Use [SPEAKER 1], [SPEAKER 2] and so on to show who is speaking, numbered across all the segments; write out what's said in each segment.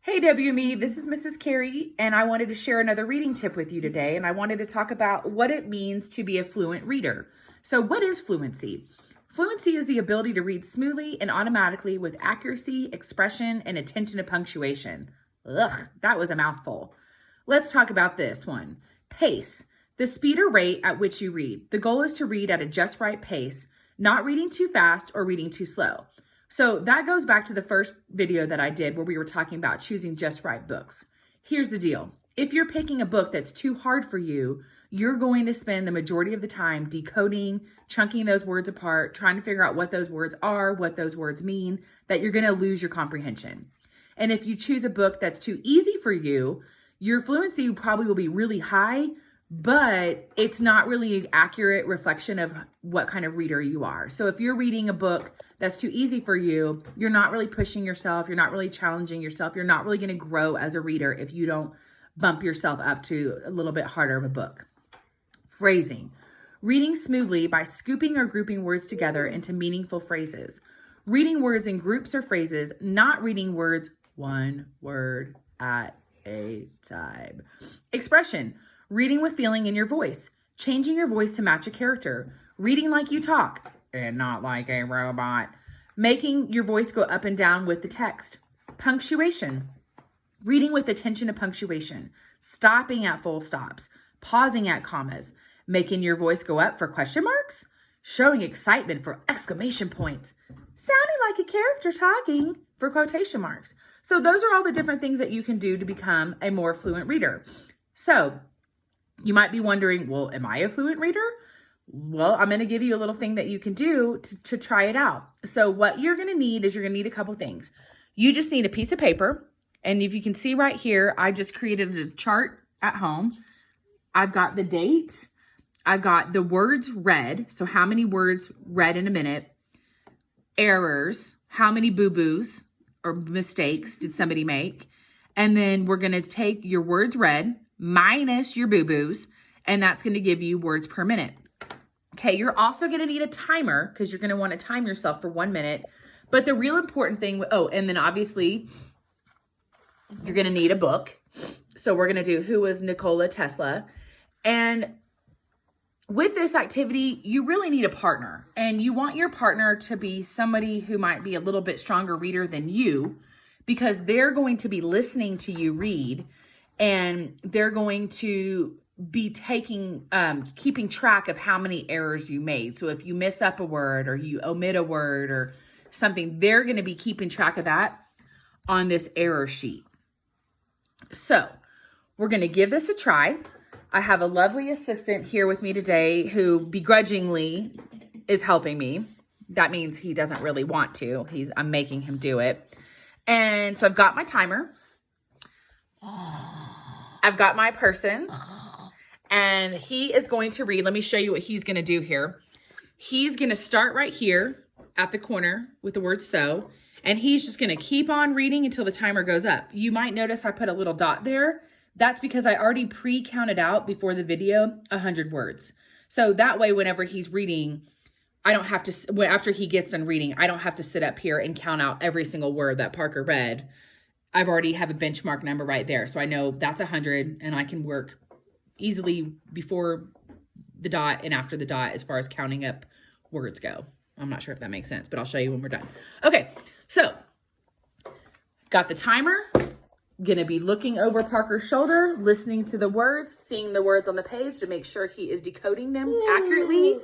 [SPEAKER 1] Hey WME, this is Mrs. Carey, and I wanted to share another reading tip with you today, and I wanted to talk about what it means to be a fluent reader. So what is fluency? Fluency is the ability to read smoothly and automatically with accuracy, expression, and attention to punctuation. Ugh, that was a mouthful. Let's talk about this one. Pace, the speed or rate at which you read. The goal is to read at a just right pace, not reading too fast or reading too slow. So that goes back to the first video that I did where we were talking about choosing just right books. Here's the deal. If you're picking a book that's too hard for you, you're going to spend the majority of the time decoding, chunking those words apart, trying to figure out what those words are, what those words mean, that you're going to lose your comprehension. And if you choose a book that's too easy for you, your fluency probably will be really high, but it's not really an accurate reflection of what kind of reader you are. So if you're reading a book that's too easy for you, you're not really pushing yourself, you're not really challenging yourself, you're not really going to grow as a reader if you don't bump yourself up to a little bit harder of a book. Phrasing. Reading smoothly by scooping or grouping words together into meaningful phrases. Reading words in groups or phrases, not reading words one word at a time. Expression. Reading with feeling in your voice. Changing your voice to match a character. Reading like you talk and not like a robot. Making your voice go up and down with the text. Punctuation. Reading with attention to punctuation. Stopping at full stops. Pausing at commas. Making your voice go up for question marks. Showing excitement for exclamation points. Sounding like a character talking for quotation marks. So those are all the different things that you can do to become a more fluent reader. So you might be wondering, well, am I a fluent reader? Well, I'm going to give you a little thing that you can do to try it out. So what you're going to need is you're going to need a couple things. You just need a piece of paper. And if you can see right here, I just created a chart at home. I've got the date. I've got the words read. So how many words read in a minute? Errors. How many boo-boos or mistakes did somebody make? And then we're going to take your words read minus your boo-boos, and that's going to give you words per minute. Okay, you're also going to need a timer because you're going to want to time yourself for 1 minute. But the real important thing, and then obviously you're going to need a book. So we're going to do Who Was Nikola Tesla? And with this activity, you really need a partner. And you want your partner to be somebody who might be a little bit stronger reader than you, because they're going to be listening to you read, and they're going to be keeping track of how many errors you made. So if you miss up a word or you omit a word or something, they're going to be keeping track of that on this error sheet. So we're going to give this a try. I have a lovely assistant here with me today who begrudgingly is helping me. That means he doesn't really want to. I'm making him do it. And so I've got my timer. I've got my person. And he is going to read. Let me show you what he's going to do here. He's going to start right here at the corner with the word so. And he's just going to keep on reading until the timer goes up. You might notice I put a little dot there. That's because I already pre-counted out before the video 100 words. So that way, whenever he's reading, I don't have to, after he gets done reading, I don't have to sit up here and count out every single word that Parker read. I've already have a benchmark number right there. So I know that's 100 and I can work easily before the dot and after the dot as far as counting up words go. I'm not sure if that makes sense, but I'll show you when we're done. Okay, so got the timer. Gonna be looking over Parker's shoulder, listening to the words, seeing the words on the page to make sure he is decoding them accurately.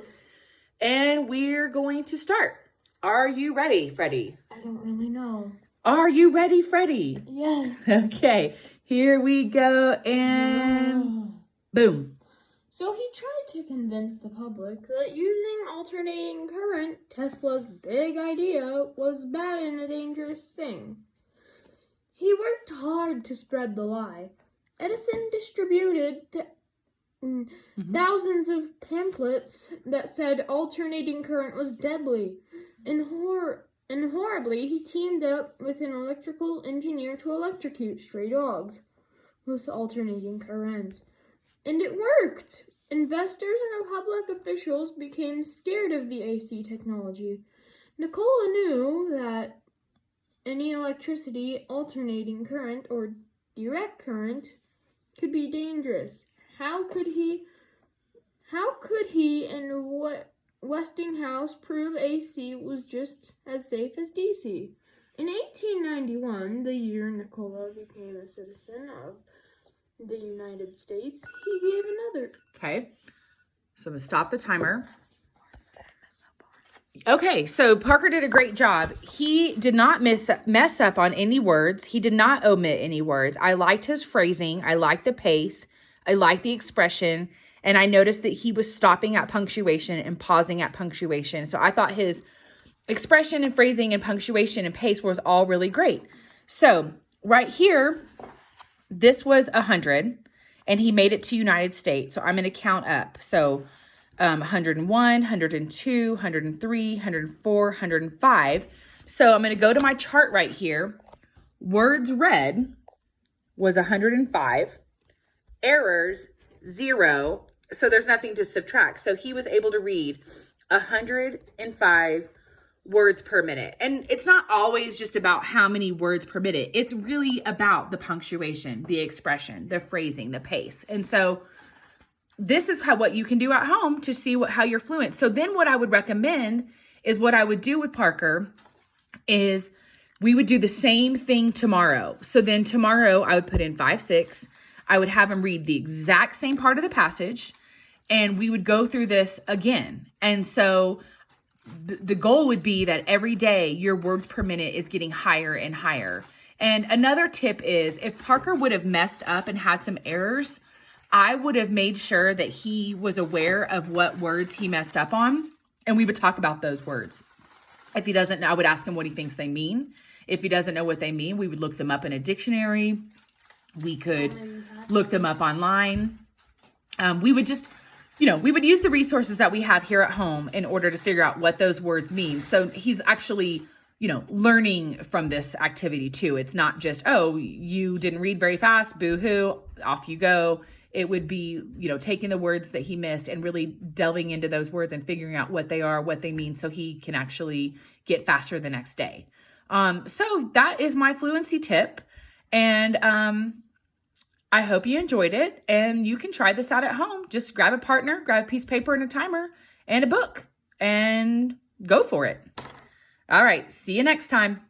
[SPEAKER 1] And we're going to start. Are you ready, Freddie?
[SPEAKER 2] I don't really know.
[SPEAKER 1] Are you ready, Freddie?
[SPEAKER 2] Yes.
[SPEAKER 1] Okay, here we go, and boom.
[SPEAKER 2] So he tried to convince the public that using alternating current, Tesla's big idea, was bad and a dangerous thing. He worked hard to spread the lie. Edison distributed thousands of pamphlets that said alternating current was deadly. And horribly, he teamed up with an electrical engineer to electrocute stray dogs with alternating current. And it worked! Investors and public officials became scared of the AC technology. Nikola knew that any electricity, alternating current, or direct current could be dangerous. How could he and Westinghouse prove AC was just as safe as DC? In 1891, the year Nikola became a citizen of the United States, he gave another.
[SPEAKER 1] Okay, so I'm going to stop the timer. Okay, so Parker did a great job. He did not mess up on any words. He did not omit any words. I liked his phrasing. I liked the pace. I liked the expression. And I noticed that he was stopping at punctuation and pausing at punctuation. So I thought his expression and phrasing and punctuation and pace was all really great. So right here, this was 100, and he made it to United States. So I'm going to count up. So 101, 102, 103, 104, 105. So I'm going to go to my chart right here. Words read was 105. Errors, 0. So there's nothing to subtract. So he was able to read 105 words per minute. And it's not always just about how many words per minute. It's really about the punctuation, the expression, the phrasing, the pace. And so this is what you can do at home to see how you're fluent. So then what I would recommend is what I would do with Parker is we would do the same thing tomorrow. So then tomorrow I would put in 5, 6. I would have him read the exact same part of the passage, and we would go through this again. And so the goal would be that every day your words per minute is getting higher and higher. And another tip is if Parker would have messed up and had some errors, I would have made sure that he was aware of what words he messed up on, and we would talk about those words. If he doesn't know, I would ask him what he thinks they mean. If he doesn't know what they mean, we would look them up in a dictionary. We could look them up online. We would just, we would use the resources that we have here at home in order to figure out what those words mean. So he's actually, learning from this activity too. It's not just, oh, you didn't read very fast, boo-hoo, off you go. It would be, taking the words that he missed and really delving into those words and figuring out what they are, what they mean, so he can actually get faster the next day. So that is my fluency tip. And I hope you enjoyed it. And you can try this out at home. Just grab a partner, grab a piece of paper and a timer and a book, and go for it. All right. See you next time.